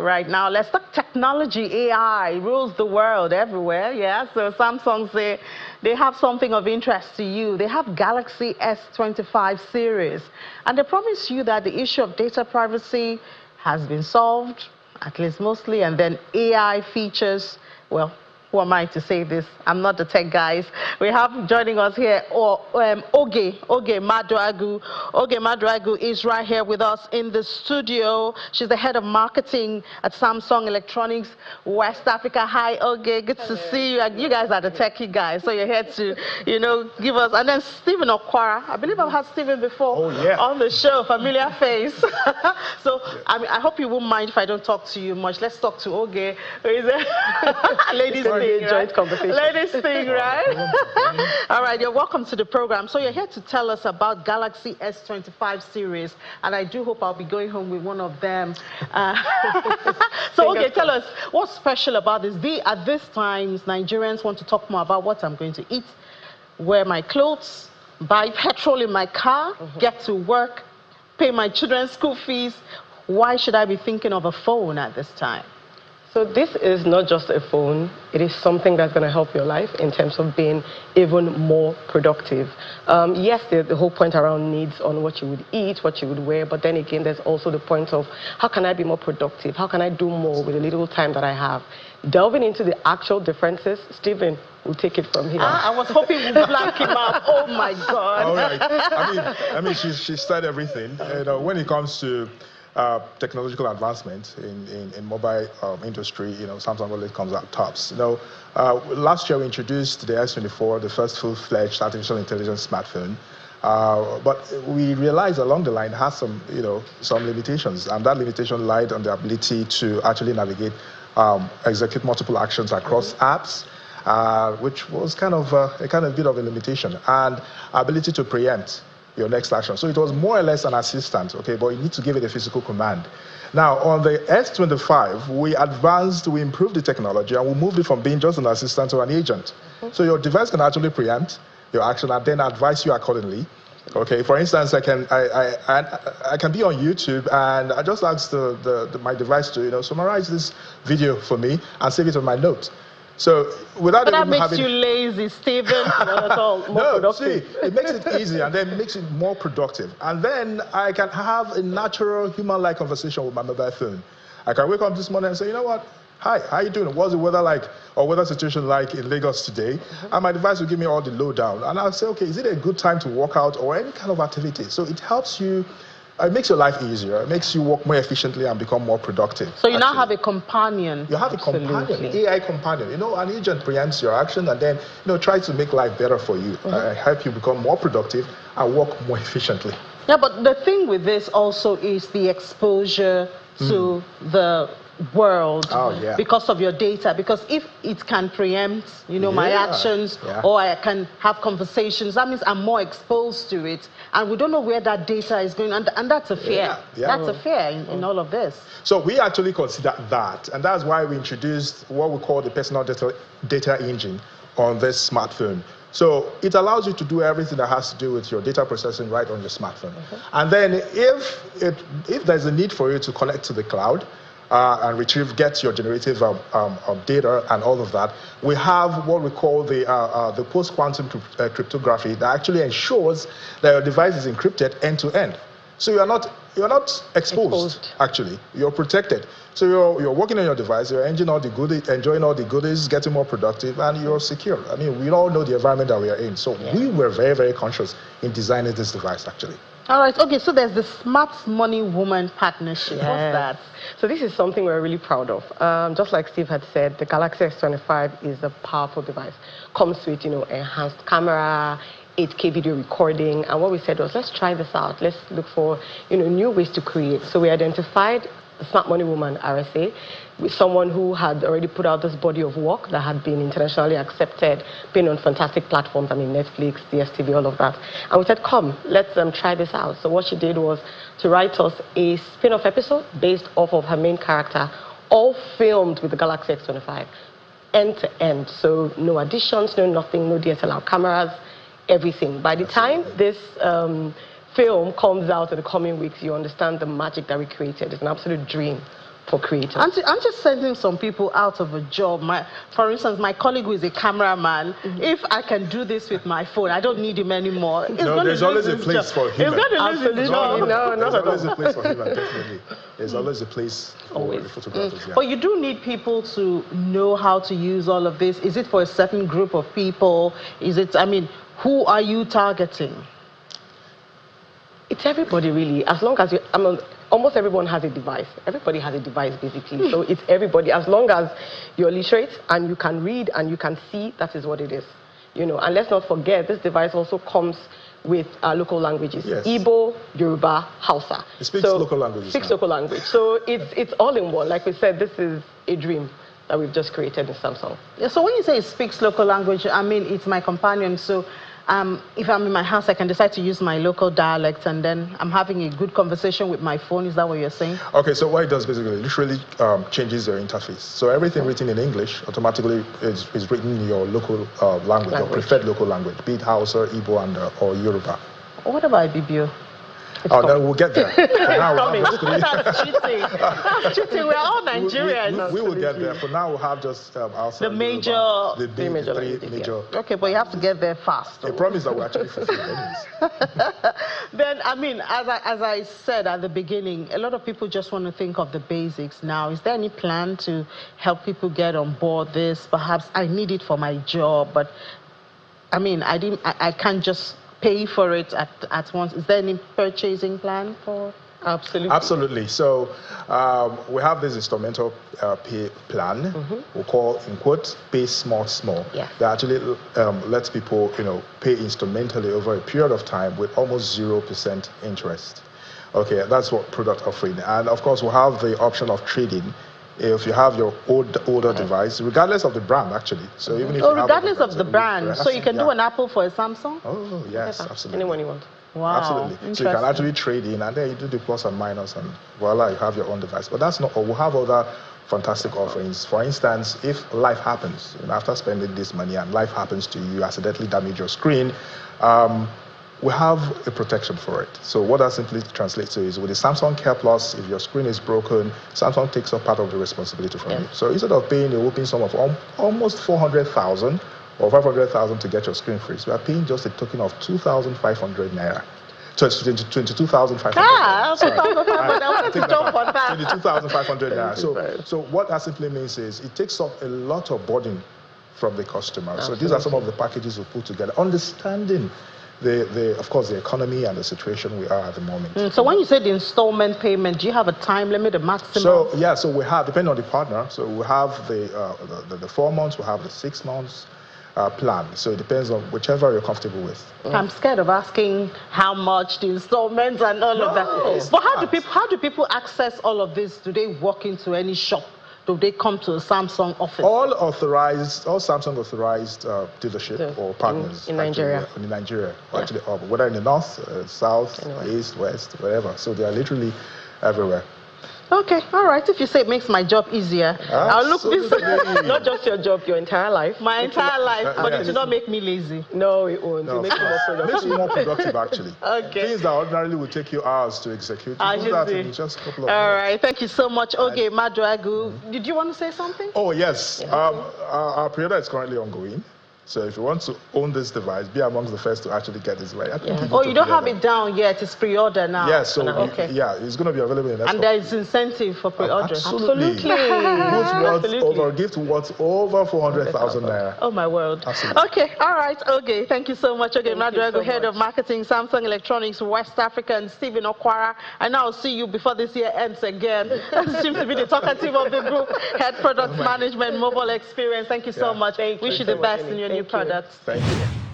right now. Let's talk technology. AI rules the world everywhere, yeah? So Samsung say they have something of interest to you. They have Galaxy S25 series, and they promise you that the issue of data privacy has been solved, at least mostly, and then AI features, well, who am I to say this? I'm not the tech guys. We have joining us here Oge Maduagu. Oge Maduagu is right here with us in the studio. She's the head of marketing at Samsung Electronics West Africa. Hi, Oge. Good to see you. You guys are the techie guys, so you're here to, give us. And then Stephen Okwara. I believe I've had Stephen before on the show. Familiar face. So I hope you won't mind if I don't talk to you much. Let's talk to Oge. Ladies. Joint conversation. Ladies thing, right? All right, you're welcome to the program. So you're here to tell us about Galaxy S25 series, and I do hope I'll be going home with one of them. So, okay, tell us, what's special about this? At this time, Nigerians want to talk more about what I'm going to eat, wear my clothes, buy petrol in my car, get to work, pay my children's school fees. Why should I be thinking of a phone at this time? So this is not just a phone, it is something that's going to help your life in terms of being even more productive. Yes, there's the whole point around needs on what you would eat, what you would wear, but then again, there's also the point of how can I be more productive? How can I do more with the little time that I have? Delving into the actual differences, Stephen will take it from here. I was hoping we'd blank him out. Oh my God. All right. I mean, she said everything. When it comes to technological advancement in mobile industry, Samsung always comes out tops. Last year we introduced the S24, the first full-fledged artificial intelligence smartphone. But we realized along the line it has some limitations, and that limitation lied on the ability to actually navigate, execute multiple actions across apps, which was kind of a bit of a limitation, and ability to preempt your next action. So it was more or less an assistant, okay, but you need to give it a physical command. Now, on the S25, we improved the technology, and we moved it from being just an assistant to an agent. So your device can actually preempt your action and then advise you accordingly. Okay, for instance, I can be on YouTube, and I just ask my device to summarize this video for me and save it on my notes. So without that makes you lazy, Stephen. No, see, it makes it easy, and then makes it more productive. And then I can have a natural human-like conversation with my mobile phone. I can wake up this morning and say, you know what? Hi, how you doing? What's the weather like, or weather situation like in Lagos today? And my device will give me all the lowdown. And I'll say, okay, is it a good time to work out or any kind of activity? So it helps you. It makes your life easier. It makes you work more efficiently and become more productive. So you now have a companion. You have a companion, AI companion. An agent preempts your action and then tries to make life better for you, help you become more productive and work more efficiently. Yeah, but the thing with this also is the exposure to the world because of your data. Because if it can preempt, my actions, or I can have conversations, that means I'm more exposed to it, and we don't know where that data is going, and that's a fear. That's a fear in all of this. So we actually consider that, and that's why we introduced what we call the personal data engine on this smartphone. So it allows you to do everything that has to do with your data processing right on your smartphone. And then if there's a need for you to connect to the cloud, and get your generative data and all of that, we have what we call the post-quantum cryptography that actually ensures that your device is encrypted end to end. So you're not exposed. Actually, you're protected. So you're working on your device, you're enjoying all the goodies, getting more productive, and you're secure. I mean, we all know the environment that we are in. So we were very, very conscious in designing this device, actually. All right, okay, so there's the Smart Money Woman partnership. What's that? So this is something we're really proud of. Just like Steve had said, the Galaxy S25 is a powerful device. Comes with, enhanced camera, 8K video recording, and what we said was, let's try this out. Let's look for, new ways to create. So we identified the Smart Money Woman RSA with someone who had already put out this body of work that had been internationally accepted, been on fantastic platforms, Netflix, DSTV, all of that. And we said, come, let's try this out. So what she did was to write us a spin-off episode based off of her main character, all filmed with the Galaxy S25, end to end. So no additions, no nothing, no DSLR cameras, everything. By the time this film comes out in the coming weeks, you understand the magic that we created. It's an absolute dream for creators. I'm just sending some people out of a job. For instance, my colleague who is a cameraman, if I can do this with my phone, I don't need him anymore. There's always a place for him. He's going to lose his job. There's always a place for him, definitely. There's always a place for the photographers. Yeah. But you do need people to know how to use all of this. Is it for a certain group of people? Is it, I mean, who are you targeting? It's everybody, really. As long as almost everyone has a device. Everybody has a device, basically. So it's everybody. As long as you're literate and you can read and you can see, that is what it is. You know, and let's not forget, this device also comes with local languages. Yes. Igbo, Yoruba, Hausa. It speaks local languages. Speaks local language. So it's all in one. Like we said, this is a dream that we've just created in Samsung. Yeah, so when you say it speaks local language, I mean, it's my companion. So if I'm in my house, I can decide to use my local dialect, and then I'm having a good conversation with my phone. Is that what you're saying? Okay, so what it does basically, literally changes your interface. So everything written in English automatically is written in your local language, your preferred local language, be it Hausa, Igbo, and or Yoruba. What about Ibibio? Then we'll get there. That's cheating. That's cheating. We're all Nigerians. We will get there. For now, we'll have just outside the major, the three major. Okay, but you have to get there fast. I promise that we'll actually fulfill anyways. Then, I mean, as I said at the beginning, a lot of people just want to think of the basics now. Is there any plan to help people get on board this? Perhaps I need it for my job, but I mean, I can't just pay for it at once. Is there any purchasing plan for? Absolutely. Absolutely. So we have this instrumental pay plan. We call, in quotes, pay small. Yeah. That actually lets people, pay instrumentally over a period of time with almost 0% interest. Okay, that's what product offering. And of course, we have the option of trading. If you have your older device, regardless of the brand, actually. So even if regardless of the brand, so you can do an Apple for a Samsung? Oh, yes, absolutely. Anyone you want. Wow. Absolutely. So you can actually trade in, and then you do the plus and minus, and voila, you have your own device. But that's not all. We'll have other fantastic offerings. For instance, if life happens, after spending this money and life happens to you, accidentally damage your screen, we have a protection for it. So what that simply translates to is with the Samsung Care Plus, if your screen is broken, Samsung takes up part of the responsibility from you. So instead of paying a whooping sum of almost 400,000 or 500,000 to get your screen fixed, we are paying just a token of 2,500 naira. So it's 22,500. Ah, 2,500. I wanted to jump on that. 22,500 naira. So what that simply means is it takes up a lot of burden from the customer. Absolutely. So these are some of the packages we put together, understanding of course, the economy and the situation we are at the moment. So when you say the installment payment, do you have a time limit, a maximum? So we have, depending on the partner, so we have the 4 months, we have the 6 months plan. So it depends on whichever you're comfortable with. I'm scared of asking how much the installments and all of that. But how do people access all of this? Do they walk into any shop? Do they come to a Samsung office? All Samsung authorized dealership or partners in Nigeria. In Nigeria, actually, whether in the north, south, east, west, wherever. So they are literally everywhere. Okay, all right. If you say it makes my job easier, I'll look this. Not just your job, your entire life. My entire life, but it will not make me lazy. No, it won't. No, it makes you more productive. It makes you more productive, actually. Okay. Things that ordinarily would take you hours to execute, you do that in just a couple of minutes. All right, thank you so much. Okay, Maduagu, did you want to say something? Oh, yes. Our pre-order is currently ongoing. So if you want to own this device, be amongst the first to actually get this right. Oh, you don't have it down yet. It's pre-order now. Yes, so it's going to be available in the next And there is incentive for pre-order. Absolutely. Gift worth over 400,000 naira. Oh, my word. Absolutely. Okay, all right. Okay, thank you so much. Okay, Maduagu, Head of Marketing, Samsung Electronics, West Africa, and Stephen Okwara. And I'll see you before this year ends again. That seems to be the talkative of the group. Head Product Management, Mobile Experience. Thank you so much. Wish you the best in your new products. Thank you.